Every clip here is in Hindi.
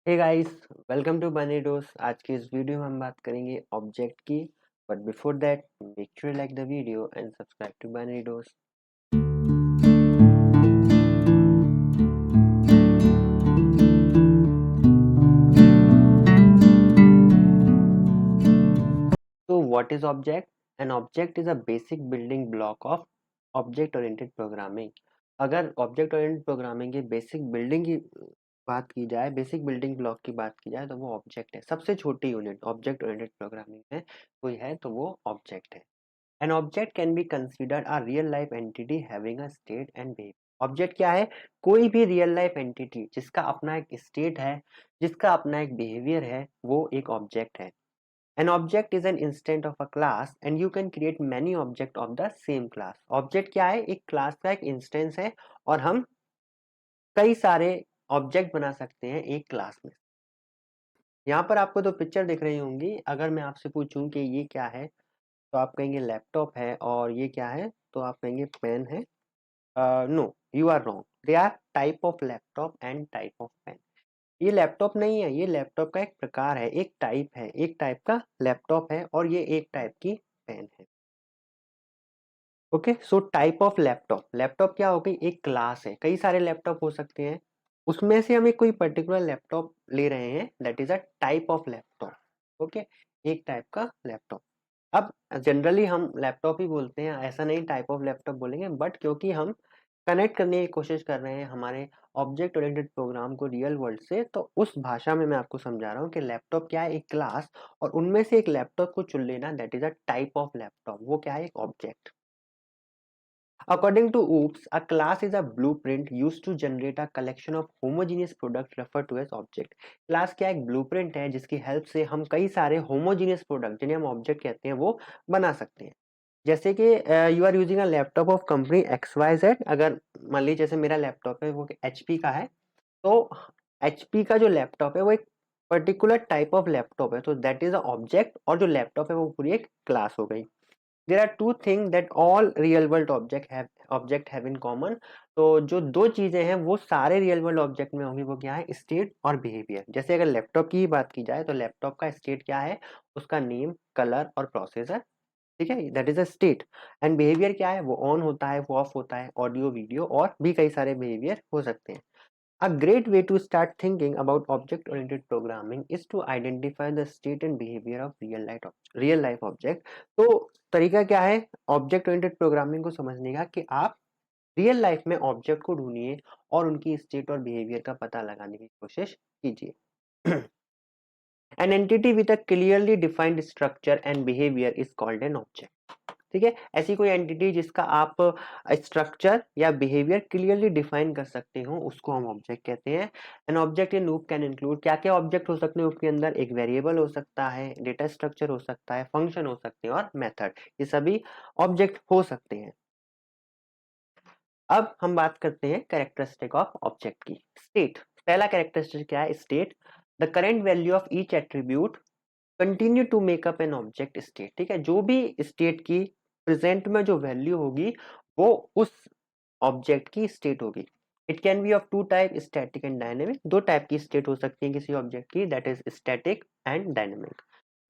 Hey guys, welcome to bunny डोस। आज की इस वीडियो में हम बात करेंगे ऑब्जेक्ट की। But before that, make sure like the video and subscribe to bunny dose. तो what is object? An object is a basic building block of object oriented programming. अगर ऑब्जेक्ट ओरिएंटेड प्रोग्रामिंग की बेसिक बिल्डिंग की बात की जाए, बेसिक बिल्डिंग ब्लॉक की बात की जाए, तो वो ऑब्जेक्ट है। सबसे छोटी यूनिट ऑब्जेक्ट ओरिएंटेड प्रोग्रामिंग में कोई है तो वो ऑब्जेक्ट है। An object can be considered a real life entity having a state and behavior. Object क्या है? कोई भी रियल लाइफ एंटिटी जिसका अपना एक स्टेट है, जिसका अपना एक बिहेवियर है, वो एक ऑब्जेक्ट है। An object is an instant of a class and you can create many object of the same class. Object क्या है? एक क्लास का एक इंस्टेंस है और हम कई सारे ऑब्जेक्ट बना सकते हैं एक क्लास में। यहाँ पर आपको दो पिक्चर दिख रही होंगी। अगर मैं आपसे पूछूं कि ये क्या है, तो आप कहेंगे लैपटॉप है, और ये क्या है तो आप कहेंगे पेन है। No, you are wrong. They are type of laptop and type of pen. ये लैपटॉप नहीं है, ये लैपटॉप का एक प्रकार है, एक टाइप है, एक टाइप का लैपटॉप है, और ये एक टाइप की पेन है। Okay, so type of laptop, laptop क्या हो गई? एक क्लास है, कई सारे लैपटॉप हो सकते हैं, उसमें से हम एक कोई पर्टिकुलर लैपटॉप ले रहे हैं, that is a type of laptop. Okay, एक टाइप का लैपटॉप। अब जनरली हम लैपटॉप ही बोलते हैं, ऐसा नहीं टाइप ऑफ लैपटॉप बोलेंगे, बट क्योंकि हम कनेक्ट करने की कोशिश कर रहे हैं हमारे ऑब्जेक्ट ओरिएंटेड प्रोग्राम को रियल वर्ल्ड से, तो उस भाषा में मैं आपको समझा रहा हूँ कि लैपटॉप क्या है? एक क्लास, और उनमें से एक लैपटॉप को चुन लेना, that is a type of laptop. वो क्या है? एक object. According to OOPS, a class is a blueprint used to generate a collection of homogeneous products referred to as object. Class क्या एक ब्लूप्रिंट है जिसकी हेल्प से हम कई सारे होमोजीनियस प्रोडक्ट, जिन्हें हम ऑब्जेक्ट कहते हैं, वो बना सकते हैं। जैसे कि you are using a laptop of company XYZ। अगर मान लीजिए जैसे मेरा लैपटॉप है वो HP का है, तो HP का जो लैपटॉप है वो एक पर्टिकुलर टाइप ऑफ लैपटॉप है, तो दैट इज अ ऑब्जेक्ट, और जो लैपटॉप है वो पूरी एक क्लास हो गई। There are two thing that all real world object have in common. तो जो दो चीजें हैं वो सारे रियल वर्ल्ड ऑब्जेक्ट में होंगी, वो क्या है? स्टेट और बिहेवियर। जैसे अगर लैपटॉप की बात की जाए, तो लैपटॉप का स्टेट क्या है? उसका नेम, कलर और प्रोसेसर। ठीक है, that is a state. And behaviour क्या है? वो ऑन होता है, वो ऑफ होता है, ऑडियो, वीडियो, और भी कई सारे बिहेवियर हो सकते हैं। A great way to start thinking about object-oriented programming is to identify the state and behavior of real life object। तो तरीका क्या है ऑब्जेक्ट ओरिएंटेड प्रोग्रामिंग को समझने का? कि आप रियल लाइफ में ऑब्जेक्ट को ढूंढिए और उनकी स्टेट और बिहेवियर का पता लगाने की कोशिश कीजिए। An entity with a clearly defined structure and behavior is called an object। ठीक है, ऐसी कोई एंटिटी जिसका आप स्ट्रक्चर या बिहेवियर क्लियरली डिफाइन कर सकते हो, उसको हम ऑब्जेक्ट कहते हैं। An object in loop can include, क्या क्या ऑब्जेक्ट हो सकते हैं उसके अंदर? एक वेरिएबल हो सकता है, डेटा स्ट्रक्चर हो सकता है, फंक्शन हो सकते हैं, और मेथड। ये सभी ऑब्जेक्ट हो सकते हैं। अब हम बात करते हैं कैरेक्टरिस्टिक ऑफ ऑब्जेक्ट की। स्टेट, पहला कैरेक्टरिस्टिक क्या है? State, the current value of each attribute continue to make up an object state. ठीक है, जो भी स्टेट की प्रेजेंट में जो वैल्यू होगी, वो उस ऑब्जेक्ट की स्टेट होगी। It can be of two type, static and dynamic. दो टाइप की स्टेट हो सकती है किसी ऑब्जेक्ट की, that is static and dynamic.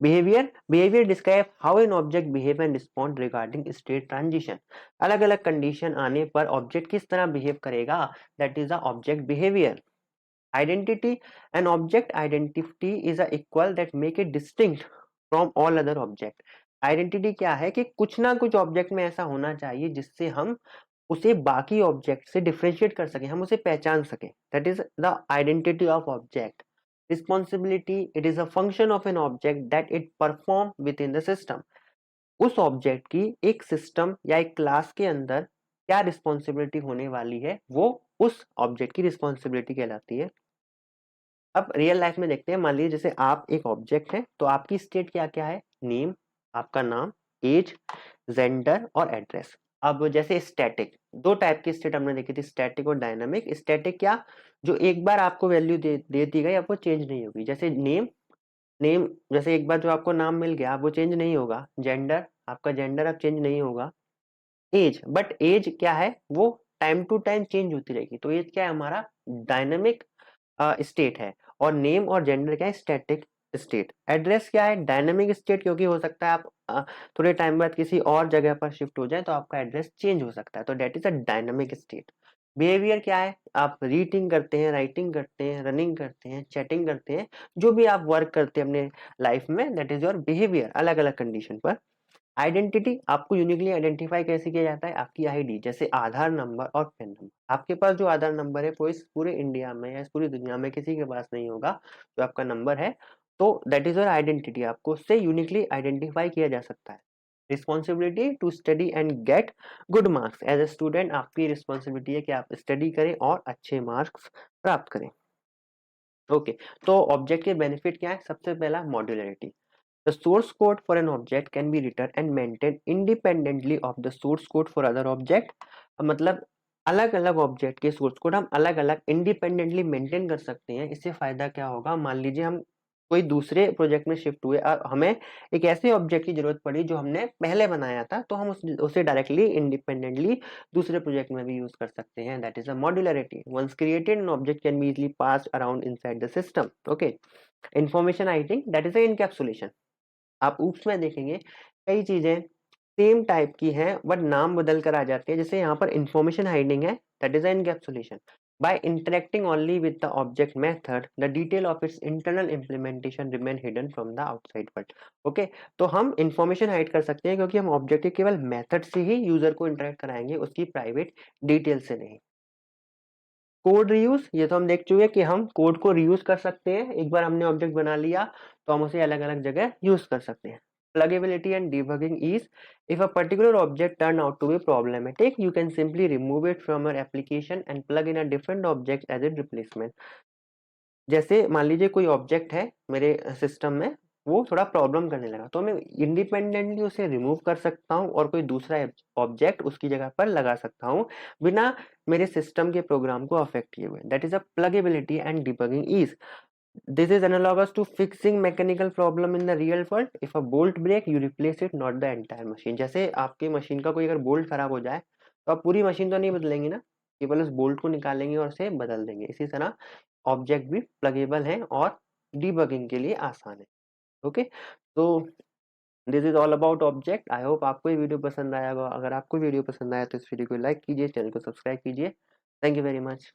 Behaviour describe how an object behave and respond regarding state transition. अलग अलग कंडीशन आने पर ऑब्जेक्ट किस तरह बिहेव करेगा, that is the object behaviour. Identity, an object identity is a equal that make it distinct from all other object। Identity क्या है? कि कुछ ना कुछ ऑब्जेक्ट में ऐसा होना चाहिए जिससे हम उसे बाकी ऑब्जेक्ट से डिफरेंशिएट कर सकें, हम उसे पहचान सकें। That is the identity of object. Responsibility, it is a function of an object that it perform with in the system. उस ऑब्जेक्ट की एक सिस्टम या एक क्लास के अंदर क्या रिस्पॉन्सिबिलिटी होने वाली है, वो उस ऑब्जेक्ट की रिस्पॉन्सिबिलिटी कहलाती है। अब रियल लाइफ में देखते हैं, मान लीजिए जैसे आप एक ऑब्जेक्ट है, तो आपकी स्टेट क्या क्या है? नेम, आपका नाम, एज, जेंडर और एड्रेस। अब जैसे स्टैटिक, दो टाइप की स्टेट हमने देखी थी, स्टैटिक और डायनामिक। स्टैटिक क्या? जो एक बार आपको वैल्यू दे दी गई, अब वो चेंज नहीं होगी। जैसे नेम, जैसे एक बार जो आपको नाम मिल गया, अब वो चेंज नहीं होगा। जेंडर, आपका जेंडर अब चेंज नहीं होगा। एज, बट एज क्या है? वो टाइम टू टाइम चेंज होती रहेगी। तो एज क्या है? हमारा डायनेमिक स्टेट है। और नेम और जेंडर क्या है, स्टैटिक स्टेट। एड्रेस क्या है, डायनामिक स्टेट, क्योंकि हो सकता है आप थोड़े टाइम बाद किसी और जगह पर शिफ्ट हो जाए तो आपका एड्रेस चेंज हो सकता है, तो that is a dynamic state. Behaviour क्या है, आप रीडिंग करते हैं, राइटिंग करते हैं, रनिंग करते हैं, चैटिंग करते हैं, जो भी आप वर्क करते हैं अपने लाइफ में, दैट इज योर बिहेवियर अलग अलग कंडीशन पर। आइडेंटिटी, आपको यूनिकली आइडेंटिफाई कैसे किया जाता है, आपकी आईडी, जैसे आधार नंबर और पैन नंबर। आपके पास जो आधार नंबर है वो इस पूरे इंडिया में या इस पूरी दुनिया में किसी के पास नहीं होगा जो आपका नंबर है, तो दैट इज योर आइडेंटिटी, आपको उससे यूनिकली आइडेंटिफाई किया जा सकता है। Responsibility to study and get good marks, as a student आपकी रिस्पॉन्सिबिलिटी है कि आप स्टडी करें और अच्छे मार्क्स प्राप्त करें। ओके, तो ऑब्जेक्ट के बेनिफिट क्या है, सबसे पहला modularity. The source code for an object can be written and maintained independently of the source code for other object। मतलब अलग अलग ऑब्जेक्ट के सोर्स कोड हम अलग अलग इंडिपेंडेंटली मेंटेन कर सकते हैं। इससे फायदा क्या होगा, मान लीजिए हम कोई दूसरे प्रोजेक्ट में शिफ्ट हुए और हमें एक ऐसे ऑब्जेक्ट की जरूरत पड़ी जो हमने पहले बनाया था, तो हम उसे डायरेक्टली इंडिपेंडेंटली दूसरे प्रोजेक्ट में भी यूज कर सकते हैं। That is a modularity. Once created an object can be easily passed around inside the system. Okay, information hiding, that is a encapsulation. आप ऊप्स में देखेंगे कई चीजें सेम टाइप की हैं बट नाम बदल कर आ जाती है, जैसे यहाँ पर इंफॉर्मेशन हाइडिंग है, that is encapsulation. By interacting only with the object method the detail of its internal implementation remain hidden from the outside world. Okay, तो हम इंफॉर्मेशन हाइड कर सकते हैं क्योंकि हम ऑब्जेक्ट के केवल मेथड से ही यूजर को इंटरेक्ट कराएंगे, उसकी प्राइवेट डिटेल से नहीं। कोड रीयूज, ये तो हम देख चुके हैं कि हम कोड को रीयूज कर सकते हैं। एक बार हमने ऑब्जेक्ट बना लिया तो हम उसे अलग अलग जगह यूज कर सकते हैं। Pluggability and debugging is, if a particular object turn out to be problematic, you can simply remove it from your application and plug in a different object as a replacement। जैसे मान लीजिए कोई ऑब्जेक्ट है मेरे सिस्टम में, वो थोड़ा प्रॉब्लम करने लगा, तो मैं इंडिपेंडेंटली उसे रिमूव कर सकता हूँ और कोई दूसरा ऑब्जेक्ट उसकी जगह पर लगा सकता हूँ बिना मेरे सिस्टम के प्रोग्राम को अफेक्ट किए हुए। That is a pluggability and debugging is. This is analogous to fixing mechanical problem in the real world. If a bolt break, you replace it, not the entire machine। जैसे आपकी मशीन का कोई अगर बोल्ट खराब हो जाए तो आप पूरी मशीन तो नहीं बदलेंगे ना, केवल उस बोल्ट को निकालेंगे और उसे बदल देंगे। इसी तरह ऑब्जेक्ट भी प्लगेबल है और डीबगिंग के लिए आसान है। ओके, तो this is all about object. I hope आपको ये वीडियो पसंद आया होगा। अगर आपको वीडियो पसंद आया तो इस वीडियो को लाइक कीजिए, चैनल को सब्सक्राइब कीजिए। Thank you very much.